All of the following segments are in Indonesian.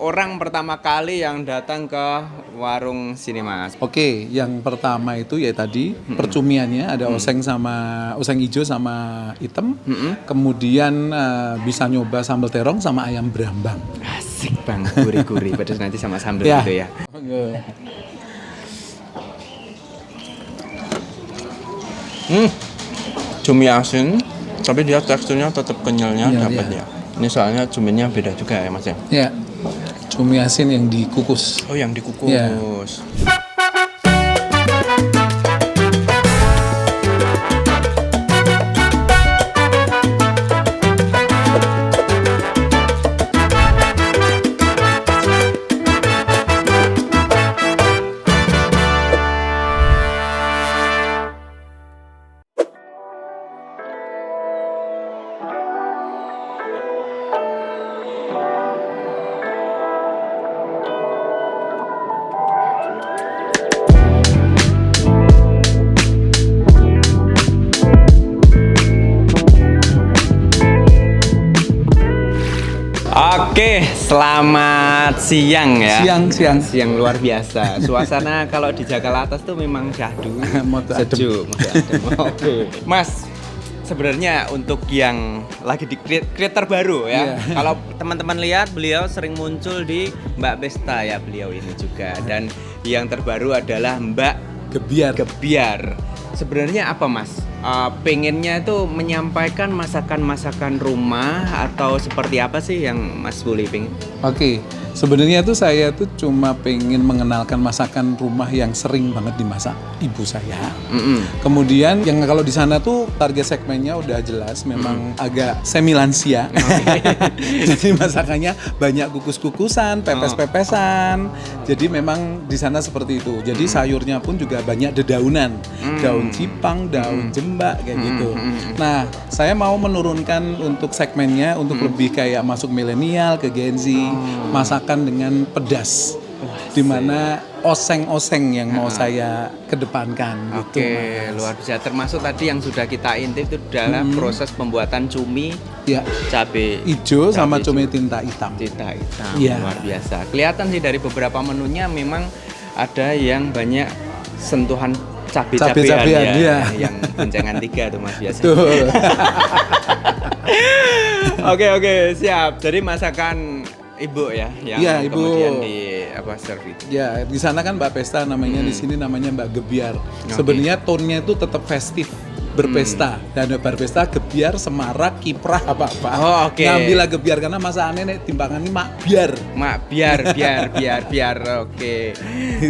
orang pertama kali yang datang ke warung sini, Mas? Oke, yang pertama itu ya tadi percumiannya ada oseng hijau sama hitam. Kemudian bisa nyoba sambal terong sama ayam brambang. Asik banget, gurih-gurih. Pedas nanti sama sambal Ya. gitu ya. Cumi asin, tapi dia teksturnya tetap kenyalnya Iya, dapat iya. ya. Ini soalnya cuminya beda juga ya, Mas ya. Ya, cumi asin yang dikukus. Oh, yang dikukus. Iya. Oke, selamat siang ya. Siang. Luar biasa. Suasana kalau di Jakarta atas tuh memang syahdu, Moto adem. sejuk, moto adem. Oke, Mas. Sebenarnya untuk yang lagi di creator baru ya. Iya. Kalau teman-teman lihat, beliau sering muncul di Mbak Besta ya, beliau ini juga. Dan yang terbaru adalah Mbak Gebiar. Sebenarnya apa, Mas? Pengennya itu menyampaikan masakan-masakan rumah atau seperti apa sih yang Mas Buli pengen? Oke, sebenarnya tuh saya tuh cuma pengen mengenalkan masakan rumah yang sering banget dimasak ibu saya. Kemudian yang kalau di sana tuh target segmennya udah jelas, memang agak semi lansia. Jadi masakannya banyak kukus-kukusan, pepes-pepesan. Jadi memang di sana seperti itu. Jadi sayurnya pun juga banyak dedaunan, daun cipang, daun jembak kayak gitu. Nah, saya mau menurunkan untuk segmennya untuk lebih kayak masuk milenial ke Gen Z, masakan dengan pedas. Dimana oseng-oseng yang mau saya kedepankan gitu. Oke, luar biasa. Termasuk tadi yang sudah kita intip itu adalah proses pembuatan cumi Ya, cabai hijau sama cabai cumi tinta hitam. hitam. Iya. Luar biasa. Kelihatan sih dari beberapa menunya memang ada yang banyak sentuhan cabai-cabean Cabai-cabean, ya, iya. yang boncengan 3 tuh Mas biasa. Tuh. Oke, siap. Jadi masakan Ibu ya yang Iya, Ibu. kemudian di serve itu. Ya, di sana kan Mbak Pesta namanya, di sini namanya Mbak Gebiar. Sebenarnya tone-nya itu tetap festif, berpesta. Dan berpesta gebiar, semarak, kiprah apa-apa. Oh, oke. Ngambillah gebiar karena masakannya nek timbangan ini mak biar. Mak biar. Oke.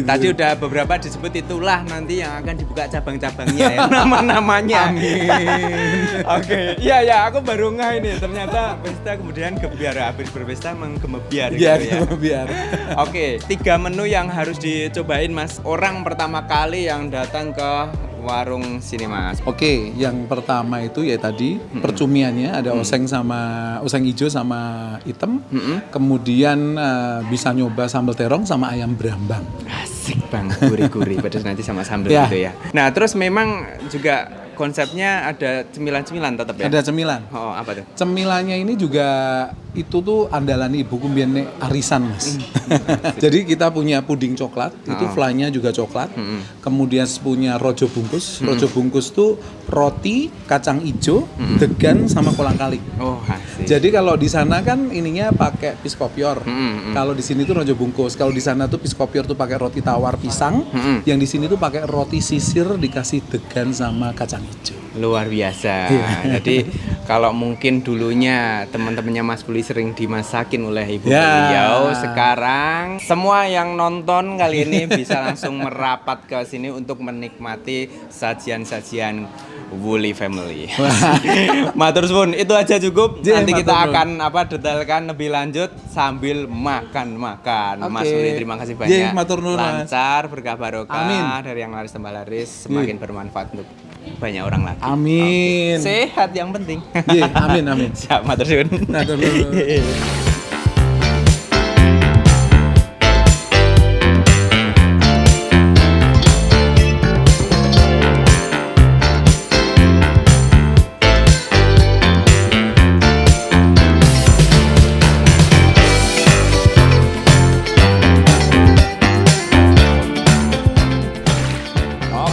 Tadi udah beberapa disebut, itulah nanti yang akan dibuka cabang-cabangnya ya, nama-namanya. Amin. Oke. Iya, aku baru ngeh ini. Ternyata pesta kemudian gebiar, habis berpesta menggemebiar Iya, gitu ya. biar. Oke, 3 menu yang harus dicobain, Mas. Orang pertama kali yang datang ke warung sini, Mas. Oke, yang pertama itu ya tadi percumiannya ada oseng hijau sama hitam. Kemudian bisa nyoba sambal terong sama ayam brambang. Asik banget, gurih-gurih. Pedas nanti sama sambal Ya. gitu ya. Nah, terus memang juga konsepnya ada cemilan-cemilan tetap ya? Ada cemilan. Oh, apa tuh? Cemilannya ini juga itu tuh andalan ibu kumbian arisan, Mas. Jadi kita punya puding coklat, itu flannya juga coklat. Kemudian punya rojo bungkus. Rojo bungkus tuh roti, kacang ijo, degan sama kolang kaling. Oh, asik. Jadi kalau di sana kan ininya pakai piskopior. Kalau di sini tuh rojo bungkus. Kalau di sana tuh piskopior tuh pakai roti tawar pisang. Yang di sini tuh pakai roti sisir dikasih degan sama kacang hijau. Luar biasa. Jadi kalau mungkin dulunya teman-temannya Mas Buli sering dimasakin oleh ibu beliau, sekarang semua yang nonton kali ini bisa langsung merapat ke sini untuk menikmati sajian-sajian Wuli Family. Matur suwun, itu aja cukup. Nanti kita akan detailkan lebih lanjut sambil makan. Mas Wuli, terima kasih banyak. Matur nuwun, Mas. Lancar, berkah barokah. Amin. Dari yang laris tambah laris, semakin bermanfaat untuk banyak orang lagi. Amin. Sehat yang penting. Amin. Siap, matur suwun. Matur nuwun.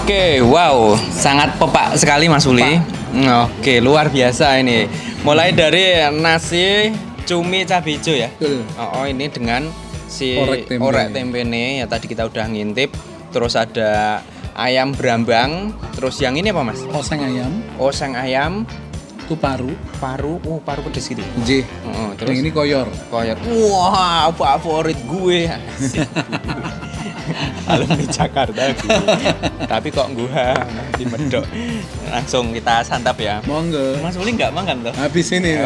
Oke, wow, sangat pepak sekali Mas Uli. Oke, luar biasa ini. Mulai dari nasi cumi cabai hijau ya. Oh, ini dengan si orek tempe nih ya, tadi kita udah ngintip. Terus ada ayam brambang. Terus yang ini apa Mas? Oseng ayam. Itu paru. Paru pedes gitu. Terus yang ini koyor. Wah, favorit gue. Alumni Jakarta gitu. Tapi kok gua di Medok. Langsung kita santap ya. Monggo. Mas Uli nggak makan toh? Habis ini.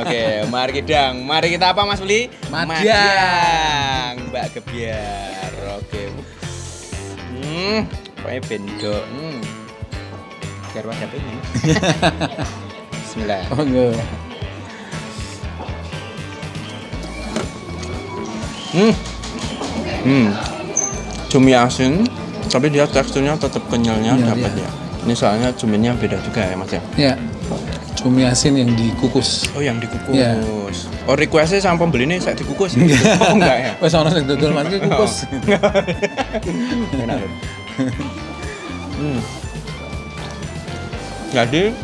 Oke, mari kita apa Mas Uli? Madyang. Mbak Gebiar. Oke. Pokoknya bendo. Garwa dapet ini. Bismillah. Monggo. Cumi asin, tapi dia teksturnya tetap kenyalnya dapat ya. Ini soalnya cuminya beda juga ya Mas ya? Iya. Cumi asin yang dikukus. Oh, yang dikukus. Ya. Oh, requestnya sama pembeli ini saya dikukus. Oh, enggak ya? Wes ono sing dodol Mas iki kukus. Enak loh. Jadi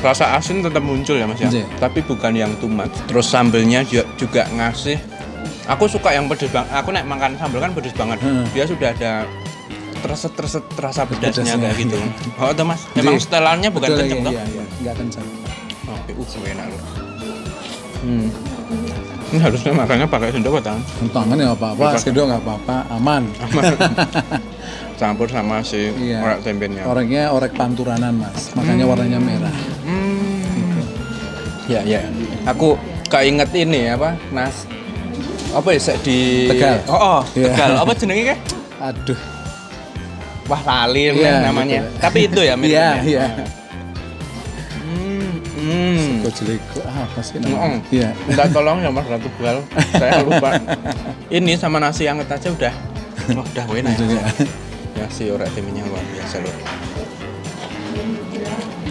rasa asin tetap muncul ya Mas ya. Tapi bukan yang too much. Terus sambelnya juga ngasih. Aku suka yang pedes banget. Aku nek makan sambal kan pedes banget. Dia sudah ada terset rasa pedasnya kayak gitu. Oh, itu Mas. Memang setelannya bukan kenceng toh? Iya, enggak kenceng. Oke, enak loh. Ini harusnya makannya pakai sendok atau tangan? Tangan ya apa-apa, sendok enggak apa-apa, aman. Campur sama si orek tempenya. Oreknya orek panturanan Mas, makanya warnanya merah. Gitu. Ya. Aku keinget ini apa? Apa ya di Tegal. Tegal. Apa jenenge kayak? Aduh. Wah, lali namanya. Gitu. Tapi itu ya miripnya. Iya. Sego jeleko apa sih namanya? Iya. Minta tolong ya Mas Ratu Tegal. Saya lupa. Ini sama nasi anget aja udah enak ya. Nasi orek temenya luar biasa loh.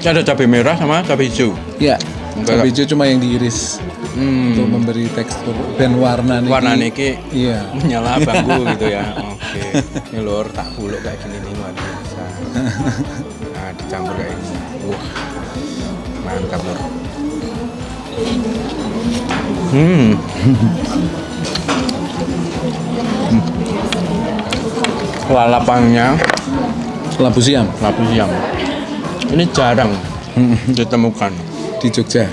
Ada cabai merah sama cabai hijau. Iya. Cabai hijau cuma yang diiris. Untuk memberi tekstur dan warna niki iya menyala bangku gitu ya. Oke. Ini lur tak buluk kayak gini nih luar biasa. Nah, dicampur kayak ini. Mantap lur. Lalapannya labu siam. Ini jarang ditemukan di Jogja.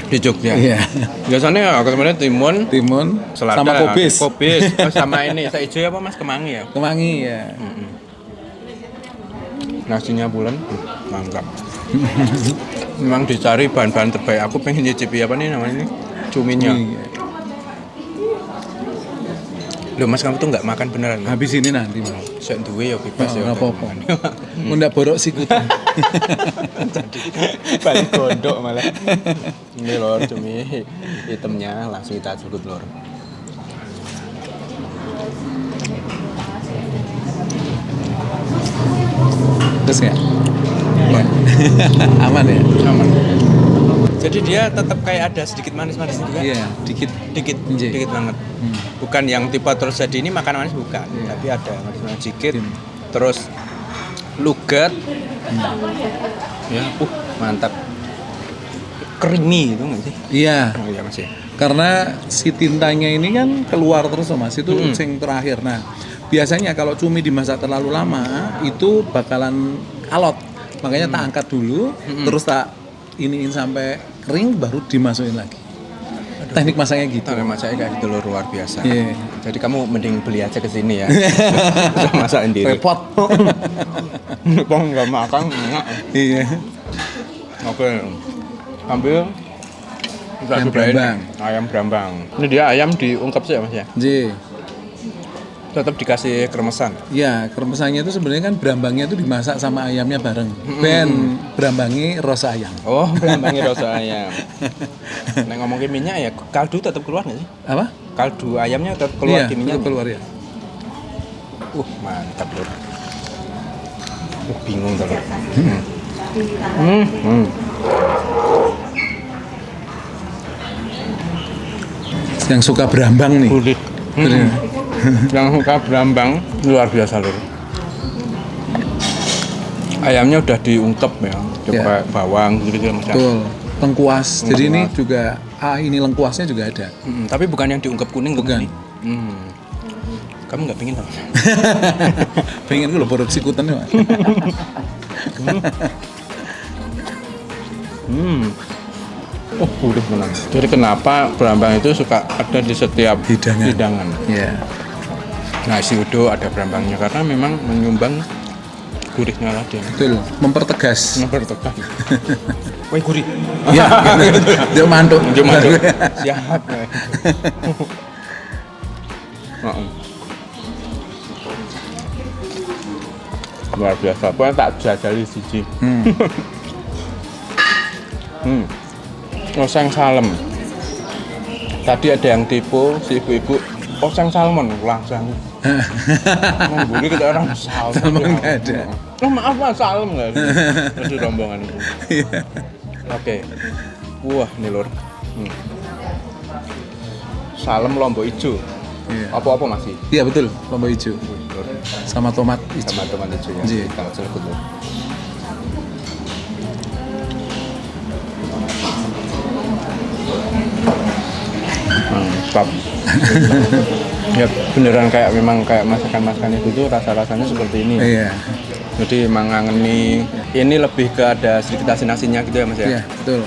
Iya. Biasanya kemudian timun, selada, sama kubis. Sama ini saya hijau apa Mas kemangi ya? Kemangi ya. Nasinya bulan, mantap. Memang dicari bahan-bahan terbaik. Aku pengen nyicipi apa nih namanya ini? Cuminya. Loh Mas, kamu tuh nggak makan beneran? Habis ini nanti Mas. Saya duwe ya bebas ya. Nggak apa-apa. Nggak borok sikutan. Balik gondok malah. Ini lor cumi hitamnya langsung kita cukup lor. Terus ya? Aman ya? Aman. Jadi dia tetap kayak ada sedikit manis-manis juga. Iya, dikit banget. Bukan yang tipe terus jadi ini makan manis bukan, tapi ada manis-manis sedikit. Terus luget. Ya, mantap. Creamy itu nggak sih? Iya. Oh iya masih. Karena si tintanya ini kan keluar terus Mas, itu yang terakhir. Nah, biasanya kalau cumi dimasak terlalu lama itu bakalan alot. Makanya tak angkat dulu, terus tak iniin sampai kering baru dimasukin lagi. Teknik masaknya gitu. Teknik masaknya kayak gitu luar biasa. Yeah. Jadi kamu mending beli aja ke sini ya. Bisa masak sendiri. Repot. Bang nggak makan enggak. Iya. Oke. Ambil ayam brambang. Ayam brambang. Ini dia ayam diungkep sih ya Mas ya? Iya. Tetap dikasih kremesan. Iya, kremesannya itu sebenarnya kan brambangnya itu dimasak sama ayamnya bareng. Ben brambangnya rasa ayam. Oh, brambangnya rasa ayam. Nah, ngomongin minyak ya, kaldu tetap keluar nggak sih? Apa? Kaldu ayamnya tetap keluar di minyak. Iya, keluar ya. Mantap loh. Bingung tuh. Yang suka brambang nih. Gurih. Yang suka brambang luar biasa lur. ayamnya udah diungkep ya, coba bawang gitu Mas. Betul. Lengkuas. Jadi ini juga ini lengkuasnya juga ada. Tapi bukan yang diungkep kuning Bukan. Ini. Kamu nggak pingin dong? Pengen gue loh produksi kutan ya. Oh, udah menang. Jadi kenapa berambang itu suka ada di setiap hidangan? Iya. Nasi uduk ada berambangnya karena memang menyumbang gurihnya tadi. Betul. Mempertegas. Woi gurih. Iya. Dia mantuk. Siap. Luar biasa. Pokoknya tak jajali siji. Oseng salem. Tadi ada yang tipu si ibu-ibu oseng salmon langsung. Membuli kita orang Salmon nggak ada. Oh maaf Mas, salem nggak ada. Itu rombongan itu. Oke. Wah nih lur. Salem lombok hijau. Iya. Apa-apa masih? Iya betul, lombok hijau. Sama tomat hijau. Sama tomat hijau ya. Iya. Kita celuput lur. Mantap. Ya beneran kayak memang kayak masakan-masakan itu tuh rasa-rasanya seperti ini. Iya. Jadi emang ngangeni ini lebih ke ada sedikit asin-asinnya gitu ya Mas ya. Iya, betul.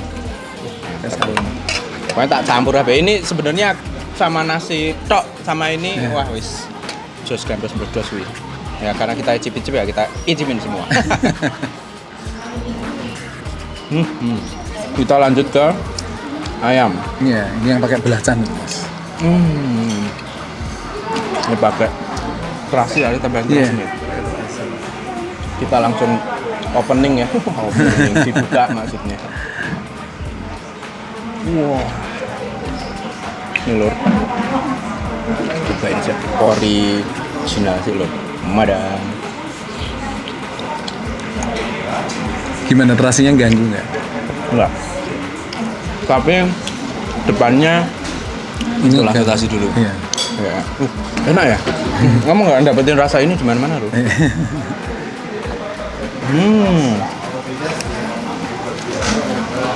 Pokoknya tak campur apa ini sebenarnya sama nasi tok sama ini wah wis jos kampus berdos wi. Ya karena kita icip-icip ya kita icipin semua. Kita lanjut ke ayam. Iya, ini yang pakai belacan, Mas. Ini pakai terasi ada tambahan terasi nih. Kita langsung opening ya. Opening dibuka maksudnya. Wow. Ini lur. Cobain aja. Original sih lur. Madang. Gimana terasinya ganggu nggak? Enggak. Tapi depannya Ini setelah terasi dulu. Iya. Ya. Enak ya? Kamu nggak dapetin rasa ini di mana-mana loh.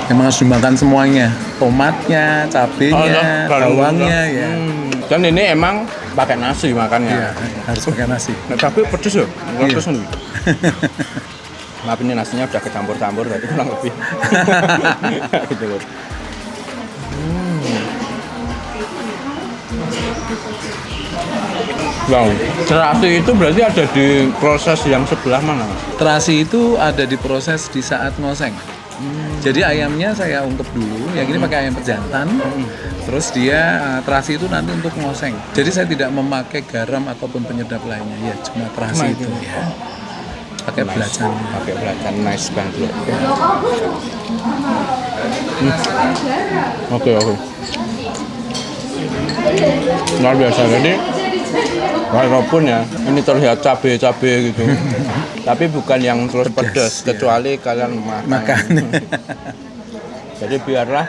Emang harus dimakan semuanya, tomatnya, cabenya, bawangnya ya. Dan ini emang pakai nasi makannya. Iya, harus pakai nasi. Nah, tapi pedes ya, Iya. pedes nih. Maaf ini nasinya udah kecampur-campur tadi kurang lebih. Gitu loh. Wow, terasi itu berarti ada di proses yang sebelah mana? Terasi itu ada di proses di saat ngoseng. Jadi ayamnya saya ungkep dulu, yang ini pakai ayam pejantan. Terus dia terasi itu nanti untuk ngoseng. Jadi saya tidak memakai garam ataupun penyedap lainnya. Ya cuma terasi itu ya. Pakai belacan. Pakai belacan, nice banget loh. Oke. Luar biasa. Jadi walaupun ya ini terlihat cabe gitu. Tapi bukan yang terus pedas, kecuali kalian makan. Jadi biarlah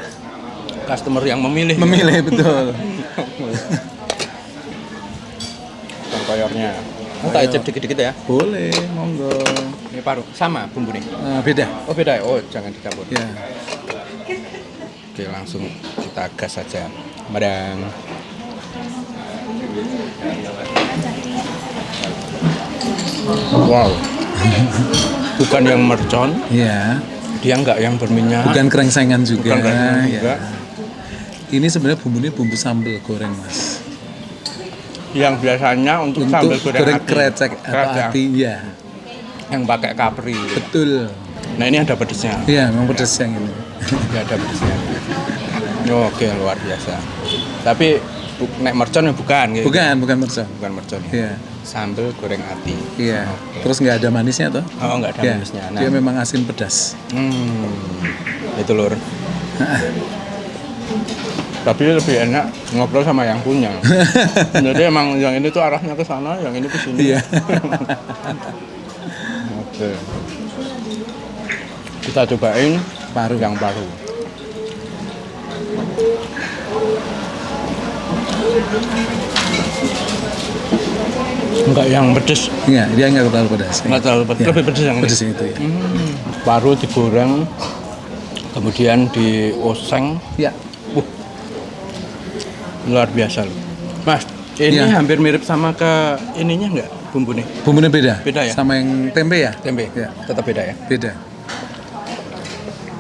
customer yang memilih. Memilih betul. Koyornya. Kita icip dikit-dikit ya. Boleh, monggo. Ini paru sama bumbu nih. Beda. Oh beda ya. Oh jangan dicampur. Ya. Oke langsung kita gas saja. Madang. Wow. Bukan yang mercon. Iya. Dia nggak yang berminyak. Bukan krengsengan juga. Bukan krengsengan juga. Ini sebenarnya bumbunya bumbu sambal goreng, Mas. Yang biasanya untuk sambal goreng krecek atau ati ya. Yang pakai kapri. Betul. Nah ini ada pedesnya. Iya, memang pedes yang ini. Ya ada pedesnya. Oke luar biasa. Tapi nek mercon ya bukan. Gitu. Bukan mercon. Bukan mercon. Ya. Iya. Sambal goreng ati. Iya. Okay. Terus nggak ada manisnya toh? Oh nggak ada ya, manisnya. Nah. Dia memang asin pedas. Itu lur. Tapi lebih enak ngobrol sama yang punya. Jadi emang yang ini tuh arahnya ke sana, yang ini ke sini. Iya. Oke. Kita cobain Paru. yang paru. Enggak yang pedes. Iya, dia nggak terlalu pedas. Enggak terlalu pedes, Iya. lebih pedes yang pedes itu ya. Paru digoreng, kemudian dioseng. Iya. Luar biasa loh. Mas, ini Iya. hampir mirip sama ke ininya enggak bumbunya? Bumbunya beda. Beda ya? Sama yang tempe ya? Tempe. Iya. Tetap beda ya. Beda.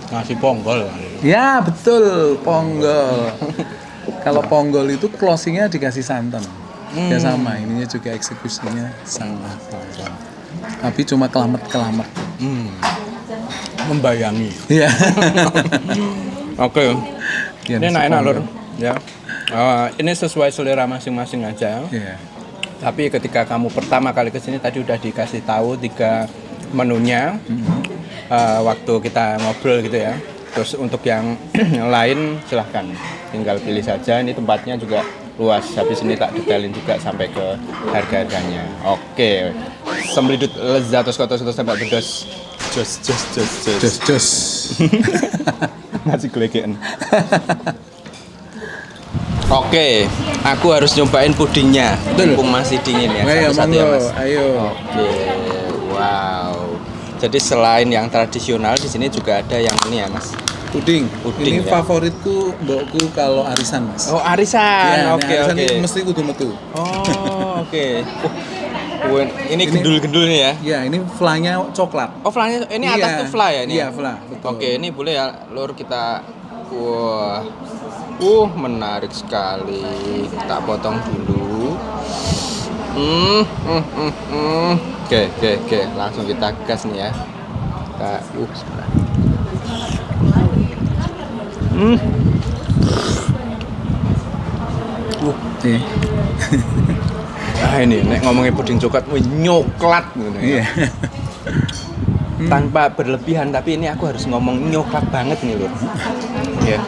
Nasi ponggol. Ya betul, ponggol. Kalau ponggol itu closingnya dikasih santan. Ya sama, ininya juga eksekusinya sama. Tapi cuma kelamet-kelamet. Membayangi. Iya. Oke. Ya, Ini nasi enak-enak ponggol. lor. Ya. Ini sesuai selera masing-masing aja. Iya. Tapi ketika kamu pertama kali kesini tadi udah dikasih tahu 3 menunya. Waktu kita ngobrol gitu ya. Terus untuk yang lain silahkan tinggal pilih saja. Ini tempatnya juga luas. Habis ini tak detailin juga sampai ke harga-harganya. Oke. Semblidut lezatos kotos sampai pedas. Jos. Jos. Nasi gelegean. Oke, aku harus nyobain pudingnya. Mumpung masih dingin ya. Ayo, Satu-satu ya, monggo, Mas. ayo. Oke, wow. Jadi selain yang tradisional di sini juga ada yang ini ya, Mas. Puding. Puding, Ini ya. favoritku mbokku kalau arisan, Mas. Oh, arisan. Ya, Oke, arisan oke. ini mesti kudu metu. Oh, oke. Ini gendul-gendul nih ya. Ya, ini flanya coklat. Oh, flannya ini atas Iya. tuh fly ya ini. Iya, fly, betul. Oke, ini boleh ya, Lur kita. Wah. Menarik sekali. Kita potong dulu. Oke. Langsung kita gas nih ya. Kita bismillah. Iya. Nah ini, nek ngomongin puding coklat, nyoklat gitu ya. Iya. Tanpa berlebihan, tapi ini aku harus ngomong nyoklat banget nih Lur. Ya.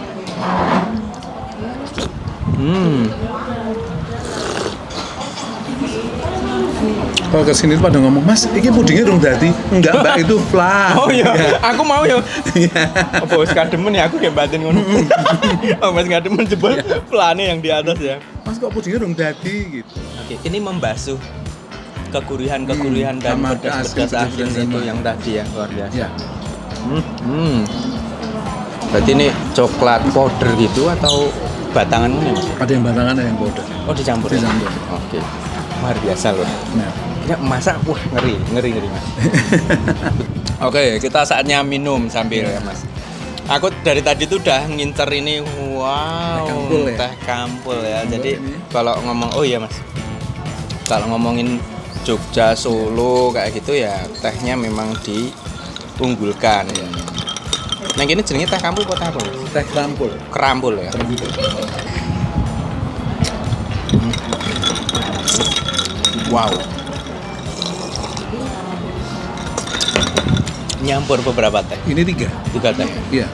Kalau kesini tuh pada ngomong, Mas, ini pudingnya dong tadi. Enggak, Mbak, itu flan. Oh iya, Ya. aku mau ya. Apa wis kademen ya aku kayak batin ngono. Oh, Mas kademen jebol plane yang di atas ya. Mas, kok pudingnya dong tadi gitu. Oke, ini membasuh kegurihan dan sama pedas-pedas asin keasin-keasin itu sama. yang tadi ya, luar biasa. Ya. Berarti ini coklat powder gitu atau batangan ini Mas? Ada yang batangan, ada yang powder. Oh, dicampur. Dicampur. Oke. Luar biasa loh. Nah. Ya, masak, wah ngeri Mas. Oke, kita saatnya minum sambil ya Mas. Aku dari tadi tuh udah ngincer ini, wow, teh kampul ya. Jadi kalau ngomong, oh iya Mas, kalau ngomongin Jogja, Solo kayak gitu ya tehnya memang diunggulkan. Ya. Nah ini jenenge teh kampul apa teh apa? Mas? Teh kerampul. Kerampul ya. Wow. Nyampur beberapa teh. Ini 3. 3 teh. Iya.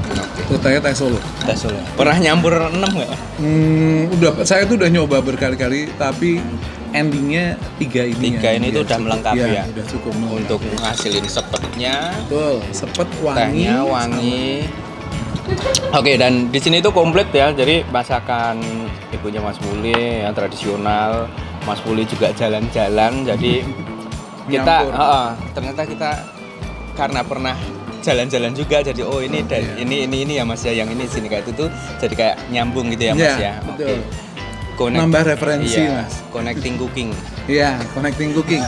Terutama teh Solo. Teh Solo. Pernah nyampur 6 nggak? Saya tuh udah nyoba berkali-kali, tapi endingnya 3 ini. 3 ini tuh udah cukup. melengkapi ya. Udah cukup melengkapi. Untuk ngasilin sepetnya, Betul, sepet wangi. tehnya wangi. Oke, dan di sini tuh komplit ya. Jadi masakan ibunya Mas Muli yang tradisional. Mas Muli juga jalan-jalan. Jadi kita ternyata kita karena pernah jalan-jalan juga, jadi oh ini dan ini ya Mas ya, yang ini sini kayak itu tuh jadi kayak nyambung gitu ya Mas ya. Betul. Oke. Nambah referensi, iya, Mas. Connecting cooking. Iya, connecting cooking.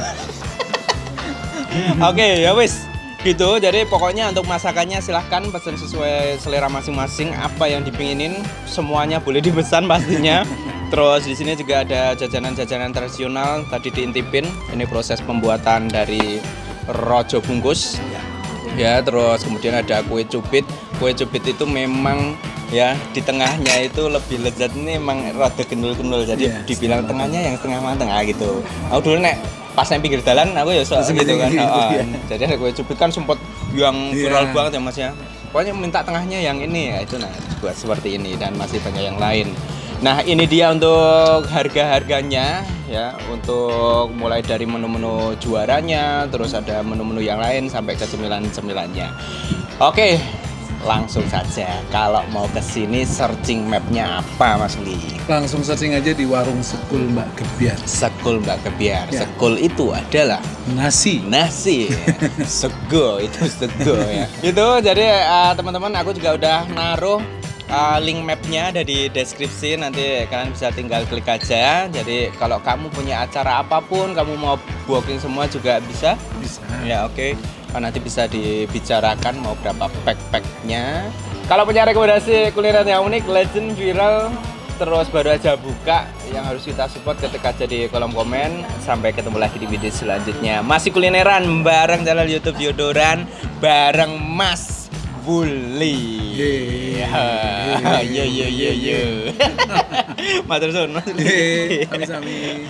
Oke, ya wis. Gitu. Jadi pokoknya untuk masakannya silahkan pesan sesuai selera masing-masing, apa yang dipinginin semuanya boleh dipesan pastinya. Terus di sini juga ada jajanan-jajanan tradisional tadi diintipin. Ini proses pembuatan dari rojo bungkus. Ya, terus kemudian ada kue cubit. Kue cubit itu memang ya di tengahnya itu lebih lezat, ini emang rada kendul-kendul. Jadi dibilang tengahnya yang setengah mateng gitu. Aku dulu nek pas yang pinggir jalan aku ya gitu kan. Jadi ada kue cubit kan sempat yang viral banget ya Mas ya. Pokoknya minta tengahnya yang ini ya itu, nah buat seperti ini dan masih banyak yang lain. Nah ini dia untuk harga-harganya ya, untuk mulai dari menu-menu juaranya, terus ada menu-menu yang lain sampai ke cemilan-cemilannya. Oke, Langsung saja, kalau mau ke sini searching mapnya apa Mas Uli? Langsung searching aja di warung Sekul Mbak Gebiar. Sekul Mbak Gebiar. Ya. Sekul itu adalah Nasi. sego itu sego ya. Itu jadi teman-teman, aku juga udah naruh link mapnya ada di deskripsi, nanti kalian bisa tinggal klik aja. Jadi kalau kamu punya acara apapun, kamu mau booking semua juga bisa. Bisa. Ya oke. Nanti bisa dibicarakan mau berapa pack-packnya. Kalau punya rekomendasi kuliner yang unik, legend, viral, terus baru aja buka, yang harus kita support, ketik aja di kolom komen. Sampai ketemu lagi di video selanjutnya. Masih kulineran bareng channel YouTube Yodoran bareng Mas Bully. Yo. Matur suwun Mas Bully. Sami-sami.